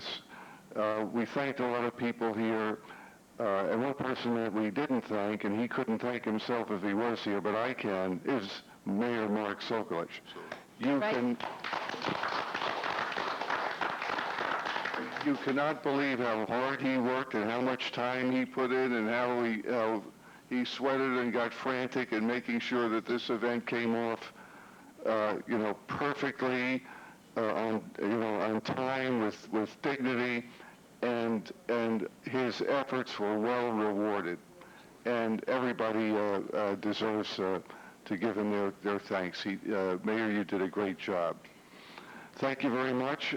this. We thanked a lot of people here, and one person that we didn't thank, and he couldn't thank himself if he was here, but I can, is Mayor Mark Sokolich. You cannot believe how hard he worked and how much time he put in and how he sweated and got frantic in making sure that this event came off, perfectly, on time with dignity, and his efforts were well rewarded, and everybody deserves to give him their thanks. Mayor, you did a great job. Thank you very much.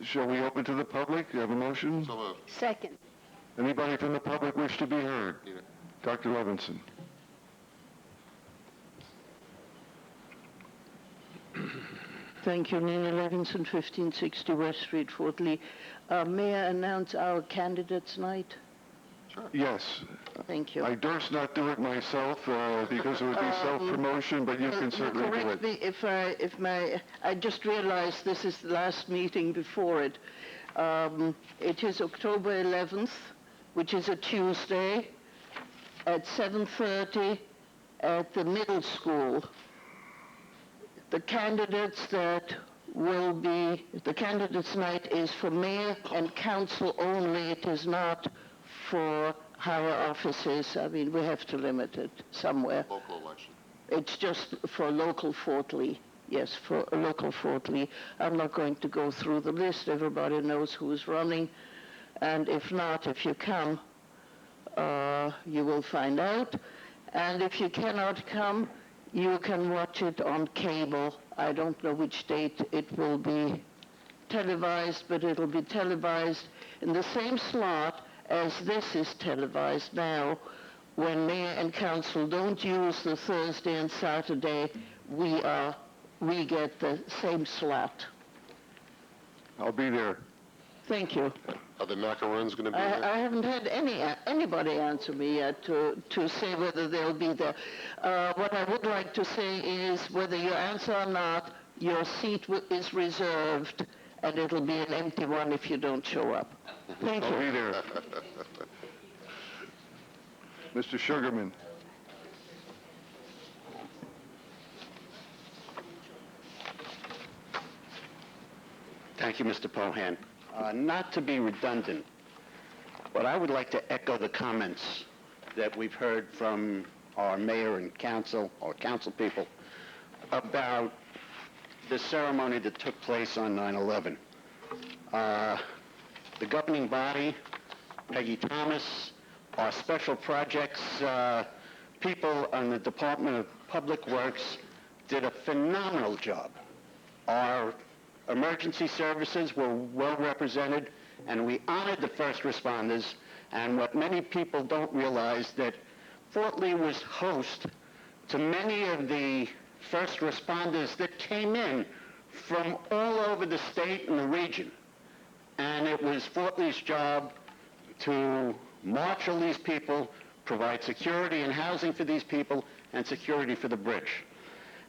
Shall we open to the public? Do you have a motion? So moved. Second. Anybody from the public wish to be heard? Yeah. Dr. Levinson. Thank you. Nina Levinson, 1560 West Street, Fort Lee. May I announce our candidates' night? Sure. Yes. Thank you. I durst not do it myself because it would be self-promotion, but you can certainly do it. Correct me I just realized this is the last meeting before it. It is October 11th, which is a Tuesday, at 7:30 at the middle school. The candidates the candidates' night is for mayor and council only. It is not for higher offices. I mean, we have to limit it somewhere. Local election. It's just for local Fort Lee. Yes, for a local Fort Lee. I'm not going to go through the list. Everybody knows who's running. And if not, if you come, you will find out. And if you cannot come, you can watch it on cable. I don't know which date it will be televised, but it'll be televised in the same slot as this is televised now. When mayor and council don't use the Thursday and Saturday, we get the same slot. I'll be there. Thank you. Are the macaroons going to be there? I haven't had anybody answer me yet to say whether they'll be there. What I would like to say is whether you answer or not, your seat is reserved, and it'll be an empty one if you don't show up. Thank I'll you. be there. Mr. Sugarman. Thank you, Mr. Pohan. Not to be redundant, but I would like to echo the comments that we've heard from our mayor and council, or council people, about the ceremony that took place on 9/11. The governing body, Peggy Thomas, our special projects people on the Department of Public Works did a phenomenal job. Our emergency services were well represented, and we honored the first responders. And what many people don't realize, that Fort Lee was host to many of the first responders that came in from all over the state and the region. And it was Fort Lee's job to marshal these people, provide security and housing for these people, and security for the bridge.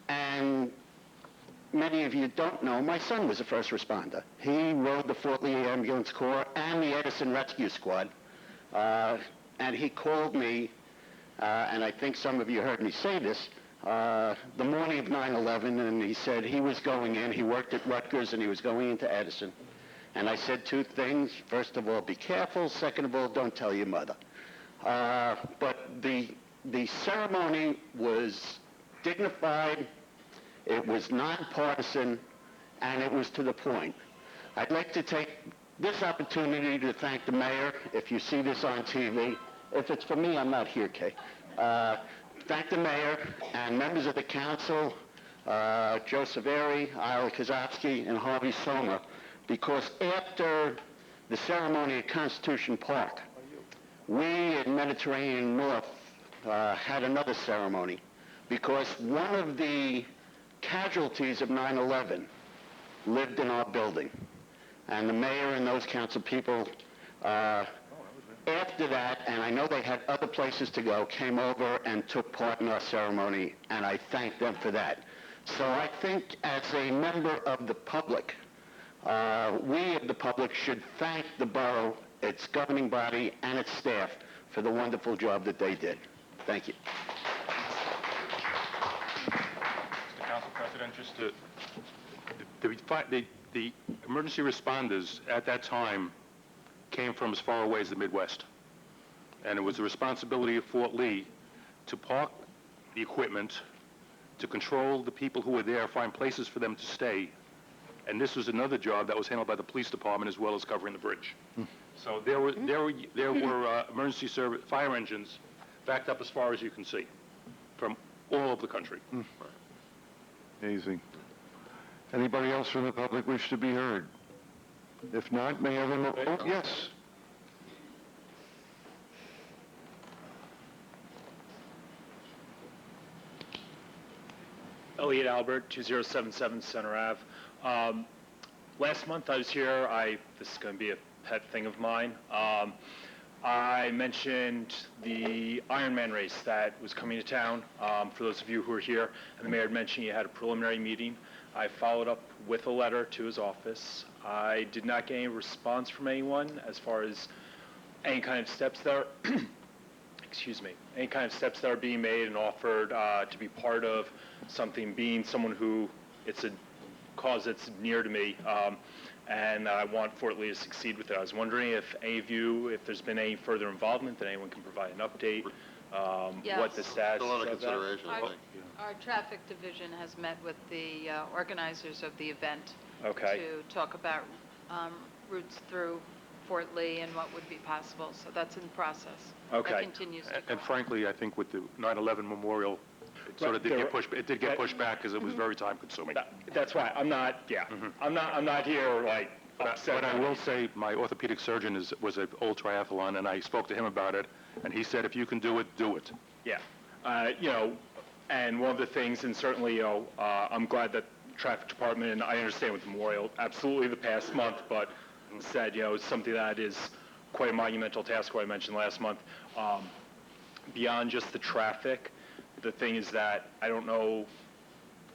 And many of you don't know, my son was a first responder. He rode the Fort Lee Ambulance Corps and the Edison Rescue Squad. And he called me, and I think some of you heard me say this, the morning of 9/11, and he said he was going in. He worked at Rutgers, and he was going into Edison. And I said two things. First of all, be careful. Second of all, don't tell your mother. But the ceremony was dignified. It was nonpartisan, and it was to the point. I'd like to take this opportunity to thank the mayor. If you see this on TV, if it's for me, I'm not here, Kay. Thank the mayor and members of the council, Joe Saveri, Ira Kozowski, and Harvey Sommer, because after the ceremony at Constitution Park, we at Mediterranean North had another ceremony, because one of the casualties of 9/11 lived in our building. And the mayor and those council people, after that, and I know they had other places to go, came over and took part in our ceremony, and I thank them for that. So I think as a member of the public, We of the public should thank the borough, its governing body, and its staff for the wonderful job that they did. Thank you. Mr. Council President, just to, the emergency responders at that time came from as far away as the Midwest. And it was the responsibility of Fort Lee to park the equipment, to control the people who were there, find places for them to stay. And this was another job that was handled by the police department as well as covering the bridge. So there were emergency service fire engines backed up as far as you can see from all over the country. Amazing. Anybody else from the public wish to be heard? If not, may I have a oh, yes. Elliot Albert, 2077 Center Ave. Last month I was here. This is going to be a pet thing of mine. I mentioned the Ironman race that was coming to town, for those of you who are here, and the mayor had mentioned he had a preliminary meeting. I followed up with a letter to his office. I did not get any response from anyone as far as any kind of steps that are, excuse me, any kind of steps that are being made and offered to be part of something, being someone who, it's a cause that's near to me, and I want Fort Lee to succeed with it. I was wondering if any of you, if there's been any further involvement, that anyone can provide an update, Yes. what the status Still under of that. consideration, I think. Our traffic division has met with the organizers of the event Okay. to talk about routes through Fort Lee and what would be possible, so that's in process. Okay. That continues to go And on. frankly, I think with the 9/11 memorial, it sort of did get pushed. It did get pushed back because it was very time consuming. That's why, I'm not, yeah, I'm not here like upset. But I will say, my orthopedic surgeon was an old triathlon, and I spoke to him about it, and he said, if you can do it, do it. Yeah, and one of the things, and certainly, I'm glad that traffic department, and I understand with Memorial, absolutely the past month, but said, it's something that is quite a monumental task, what I mentioned last month. Beyond just the traffic, the thing is that I don't know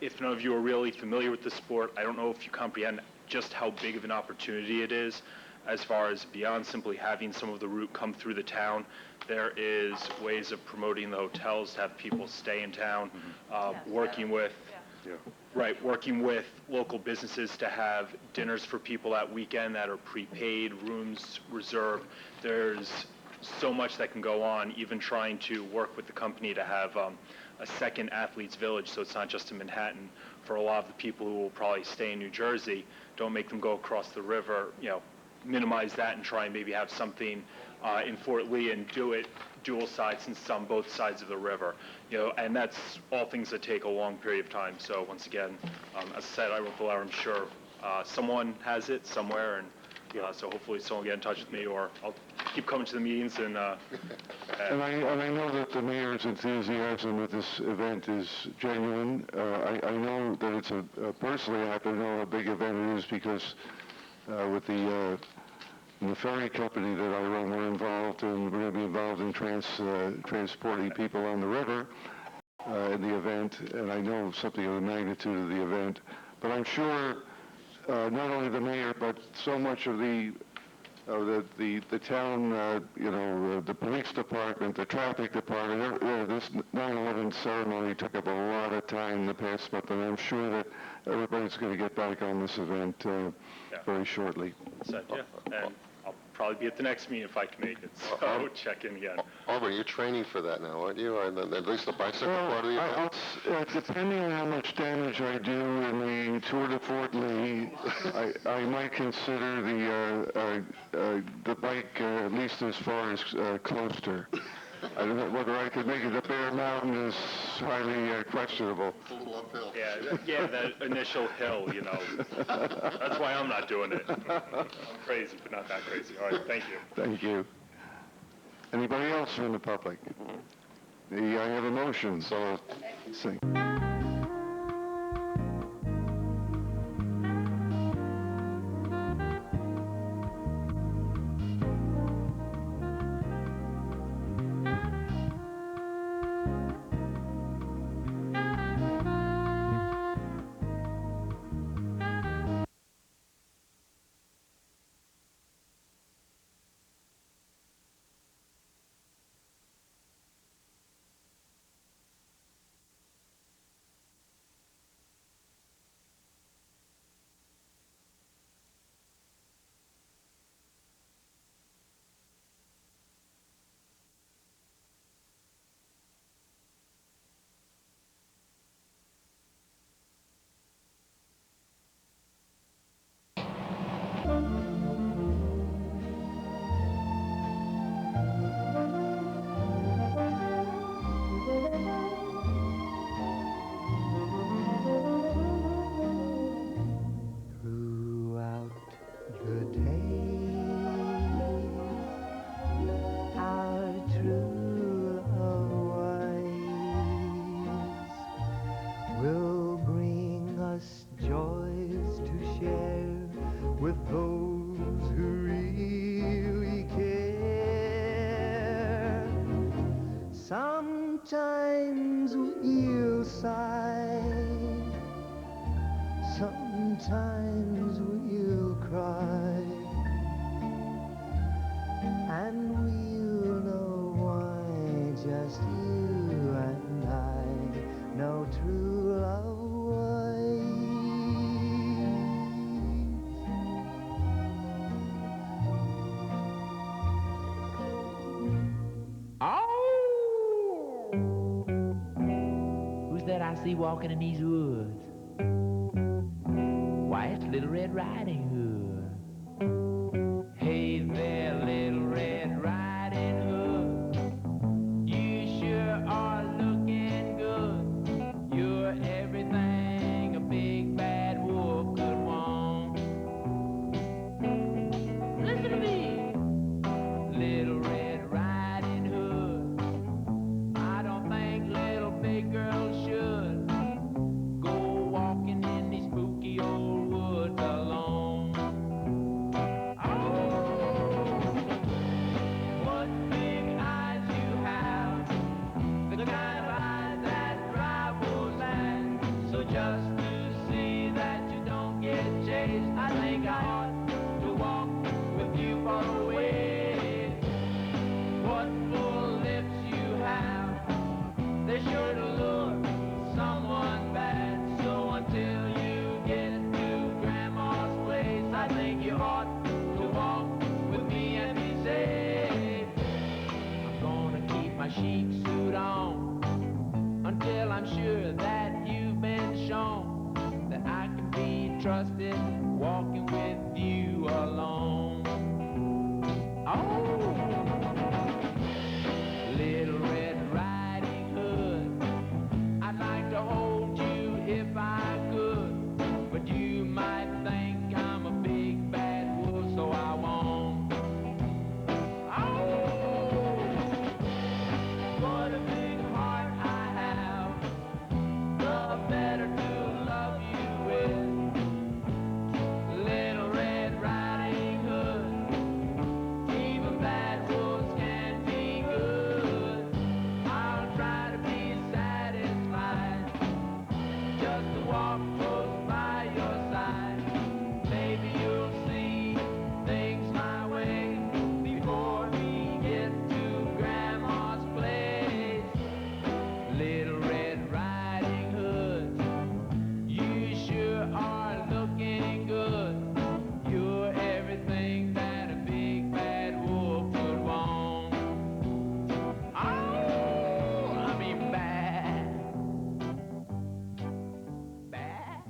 if none of you are really familiar with the sport. I don't know if you comprehend just how big of an opportunity it is as far as beyond simply having some of the route come through the town. There is ways of promoting the hotels to have people stay in town, working with working with local businesses to have dinners for people that weekend that are prepaid, rooms reserved. There's so much that can go on, even trying to work with the company to have a second athletes village, so it's not just in Manhattan. For a lot of the people who will probably stay in New Jersey, don't make them go across the river, minimize that and try and maybe have something in Fort Lee and do it dual sides since it's on both sides of the river. And that's all things that take a long period of time. So once again, as I said, I wrote the letter. I'm sure someone has it somewhere, and so hopefully someone will get in touch with me, or I'll keep coming to the meetings. And I know that the mayor's enthusiasm with this event is genuine. I know that it's personally, I have to know how big event it is because with the ferry company that I run, we're involved, and we're going to be involved in transporting people on the river in the event, and I know something of the magnitude of the event. But I'm sure not only the mayor, but so much of the town, the police department, the traffic department, this 9/11 ceremony took up a lot of time in the past month, and I'm sure that everybody's going to get back on this event very shortly. and I'll probably be at the next meeting if I can make it. So check in again. Aubrey, you're training for that now, aren't you? And at least the bicycle part of the event? Depending on how much damage I do in the Tour de Fort Lee, I might consider the bike at least as far as Closter. I don't know whether I could make it to Bear Mountain is highly questionable. It's a little uphill. Yeah, that initial hill, That's why I'm not doing it. I'm crazy, but not that crazy. All right, thank you. Thank you. Anybody else from the public? I have a motion, so sing. Sometimes we'll cry, and we'll know why. Just you and I know true love waits. Oh! Who's that I see walking in these woods? Why, it's Little Red Riding Hood. Hey there, Little Red Riding Hood. You sure are looking good. You're everything a big bad wolf could want. Listen to me, Little Red Riding Hood. I don't think little big girls should go walking in these spooky old woods alone. Oh, what big eyes you have, the kind of eyes that drive wolves mad. So just to see that you don't get chased, I think I ought to walk with you far away. What full lips you have, they sure to lure someone bad. So until you get to Grandma's place, I think you ought to walk with me and be safe. I'm gonna keep my chic suit on until I'm sure that you've been shown that I can be trusted walking with you alone. Oh, Little Red Riding Hood, I'd like to hold you if I could, but you might think I'm a big bad wolf, so I won't. Oh, what a big heart I have, the better to love you with. Little Red Riding Hood, even bad wolves can be good. I'll try to be satisfied just to walk close by your side. Maybe you'll see things my way before we get to Grandma's place. Little Red Riding Hood, you sure are looking good. You're everything that a big bad wolf could want. Oh, I mean bad. Bad?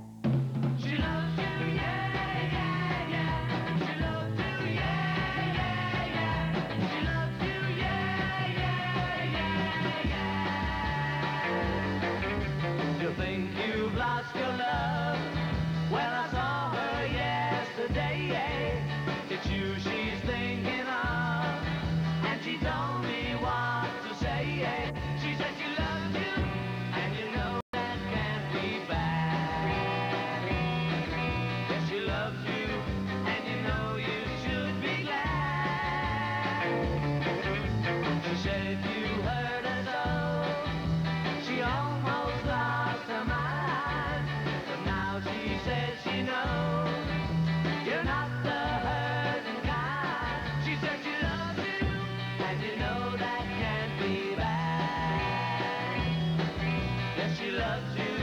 She loves you, yeah, yeah, yeah. She loves you, yeah, yeah, yeah. She loves you, yeah, yeah, yeah, yeah. You think you've lost your love? Well, I saw her yesterday. It's you she's thinking of, and she told me what to say. She said she loves you, and you know that can't be bad. Yes, she loves you, and you know you should be glad. She said if you hurt her so, she almost lost her mind. But now she says she knows you're not the hurting kind. She said she loves you, and you know that can't be bad. Yes, she loves you,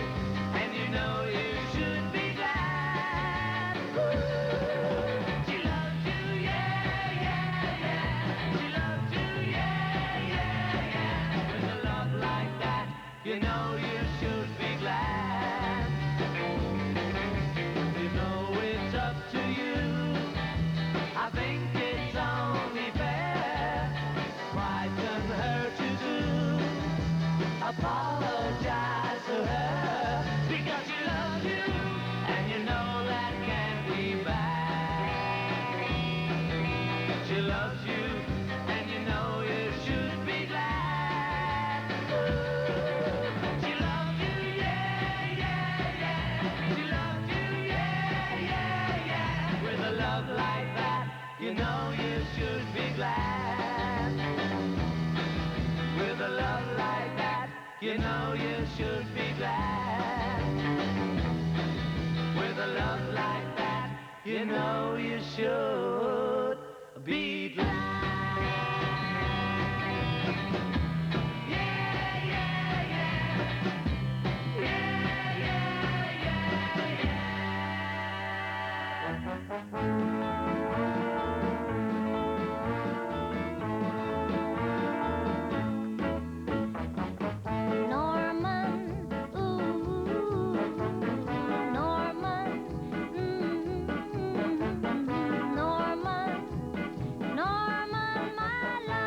and you know you should be glad. Ooh. She loves you, yeah, yeah, yeah. She loves you, yeah, yeah, yeah. With a love like that, you know you should be glad. You know it's up to you. I think it's only fair. Why couldn't her to do? Apologize to her because she loves you, and you know that can't be bad. She loves you, and you know you should be glad. Ooh. She loves you, yeah, yeah, yeah. She loves you, yeah, yeah, yeah. With a love like that, you know you should be glad. With a love like that, you know you should be glad. With a love like You know you should be glad. Yeah, yeah, yeah. Yeah, yeah, yeah, yeah. Norman, ooh, Norman, Norman, Norman, my love.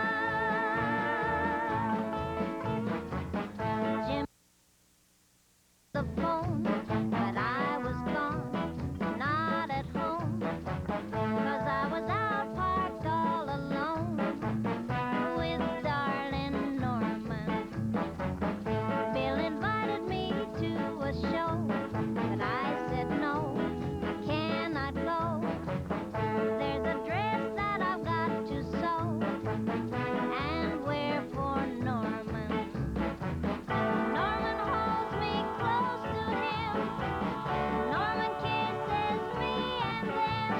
Jim, the phone, but I was gone, not at home, 'cause I was out parked all alone with darling Norman. Bill invited me to a show, but I said no, I cannot go. There's a dress that I've got to sew and wear for Norman. Norman holds me close to him. Norman kisses me and then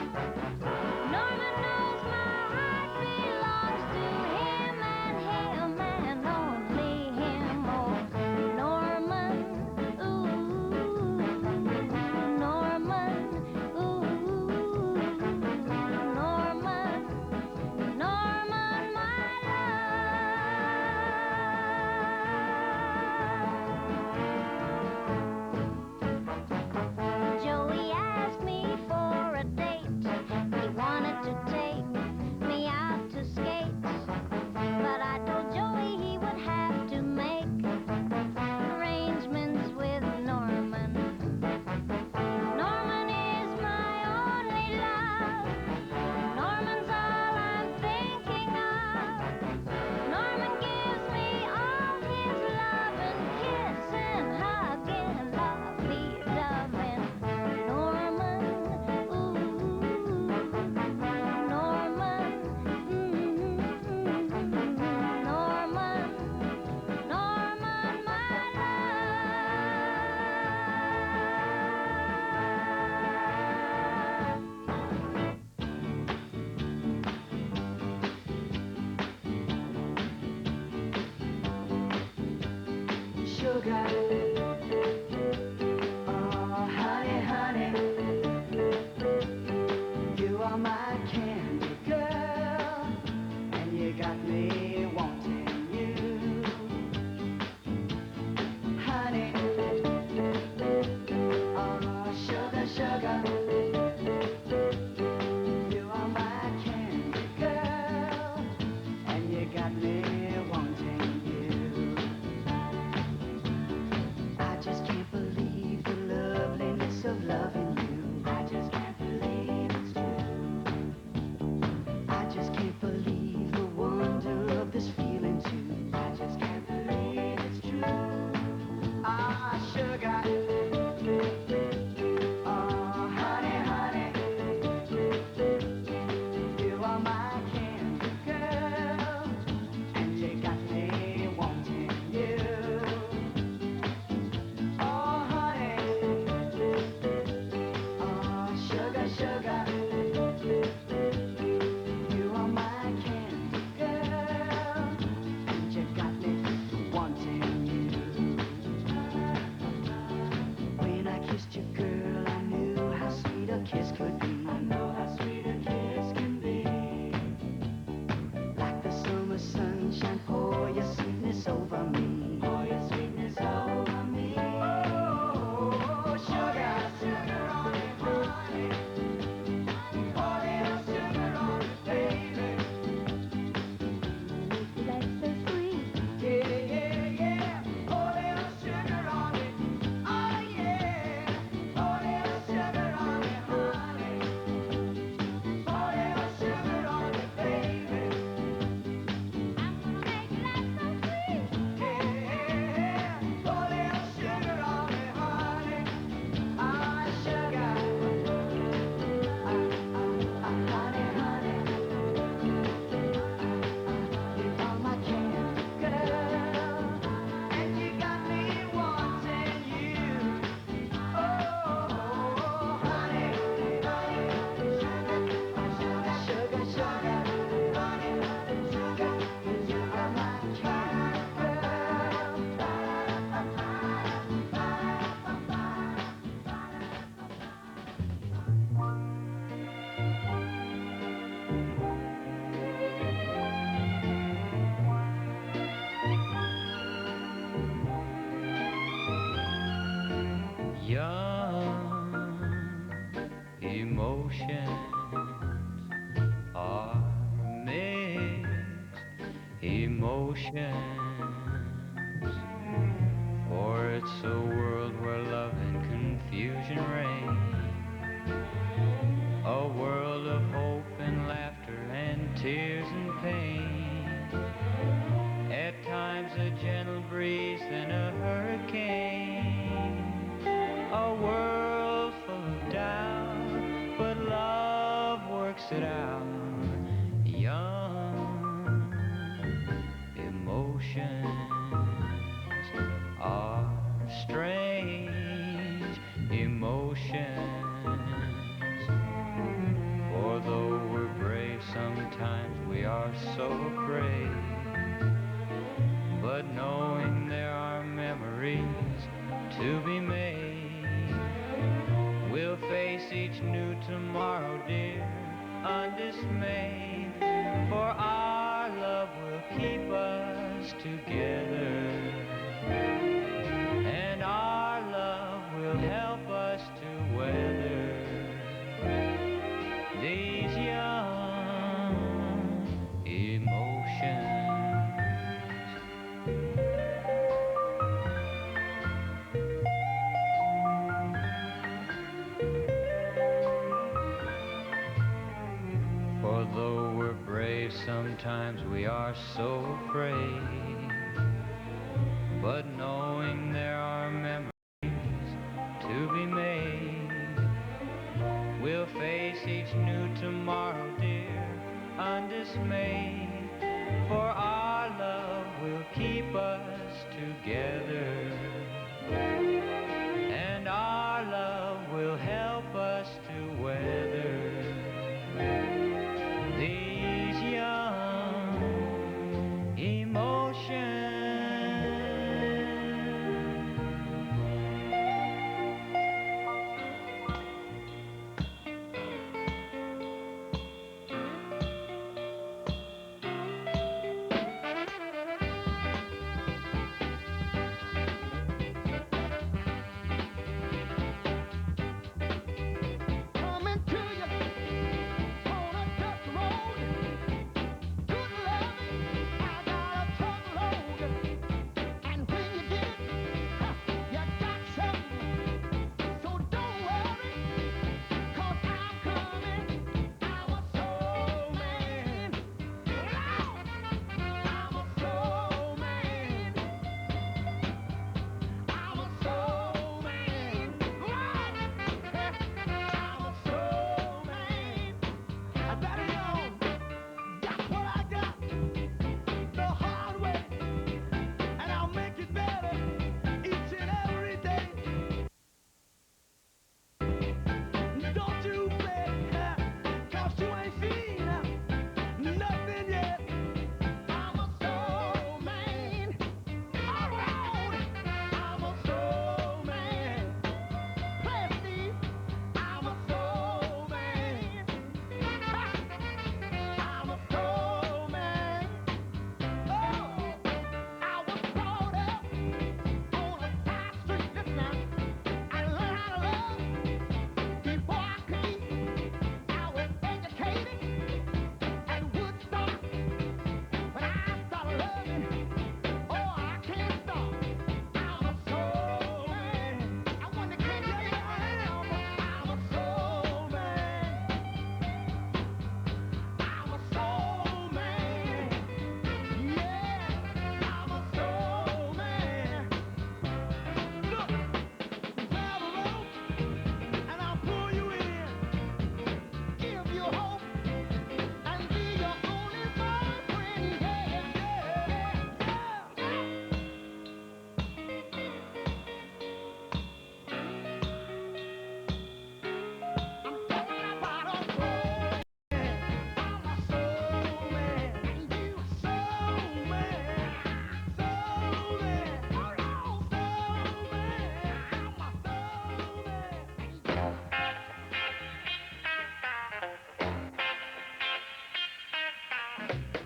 Norman knows my heart belongs to him and only him. Oh, Norman, ooh, Norman, ooh, Norman, Norman, my love. Joey asked me for a date. He wanted to take me out to skate, but I told Joey he would have to make arrangements with Norman. Norman is my only love. Norman's all I'm thinking of. Norman gives me all his love and kiss and hug and love me loving. Norman, ooh, Norman, Norman, Norman, my love. Sugar, oh honey, honey, you are my candy girl, and you got me wanting you. Honey, oh sugar, sugar, you are my candy girl, and you got me wanting you. Young emotions are mixed emotions, for it's a world where love and confusion reign, a world of hope and laughter and tears and pain. At times a gentle breeze, then a hurricane, a world full of doubt, but love works it out. Young emotions are strange emotions, for though we're brave, sometimes we are so afraid. But knowing there are memories to be made, we'll face each new tomorrow, dear, undismayed. For our love will keep us together, and our love will help us to weather these young emotions. For though we're brave, sometimes we are so afraid. But knowing there are memories to be made, we'll face each new tomorrow, dear, undismayed. For our love will keep us together, and our love will help us to weather these young emotions.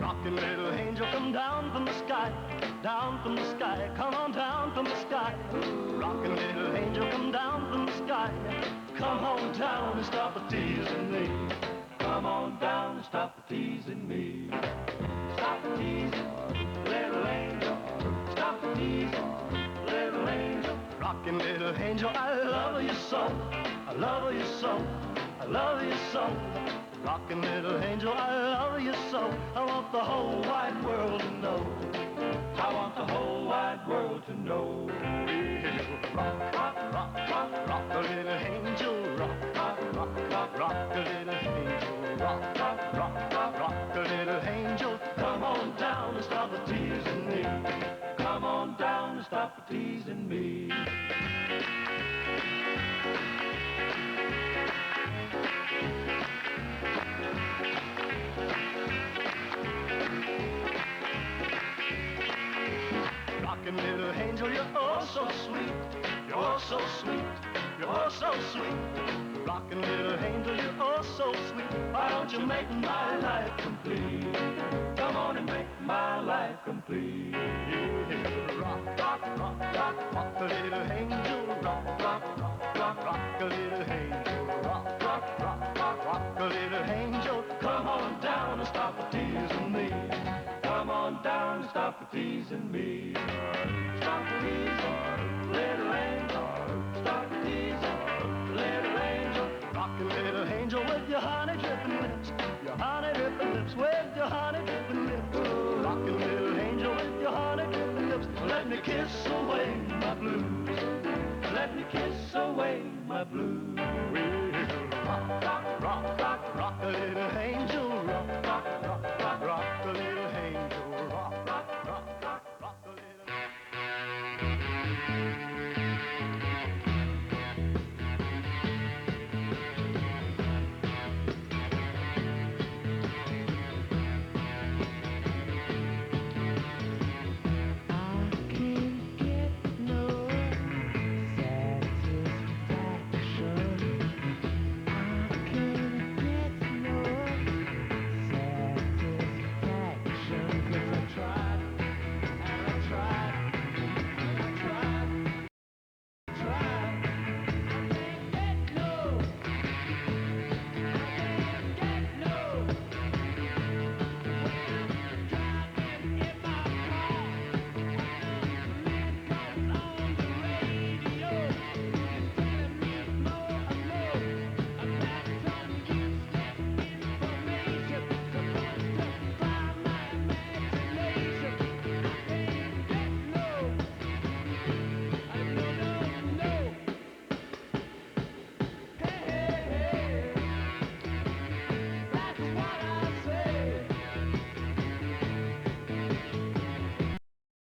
Rockin' little angel, come down from the sky, down from the sky, come on down from the sky. Rockin' little angel, come down from the sky, come on down and stop the teasing me. Come on down and stop the teasing me. Stop the teasing, little angel, stop the teasing, little angel. Rockin' little angel, I love you so, I love you so, I love you so. Rockin' little angel, I love you so. I want the whole wide world to know. I want the whole wide world to know. Rock, rock, rock, rock, rock a little angel. Rock, rock, rock, rock, rock a little angel. Rock, rock, rock, rock, rock a little angel. Come on down and stop the teasing me. Come on down and stop the teasing me. Rockin' little angel, you're oh so sweet, you're oh so sweet, you're oh so sweet. Rockin' little angel, you're oh so sweet. Why don't you make my life complete? Come on and make my life complete. Rock, rock, rock, rock, rock a little angel. Rock, rock, rock, rock, rock a little angel. Rock, rock, rock, rock, rock a little angel. Come on down and stop the teasing me. Come on down and stop the teasing me. Stop the teasing, little angel. Stop the teasing, little angel. Rockin' little angel with your honey drippin' lips. Your honey drippin' lips with your honey drippin' lips. Rockin' little angel with your honey drippin' lips. Let me kiss away my blues. Let me kiss away my blues.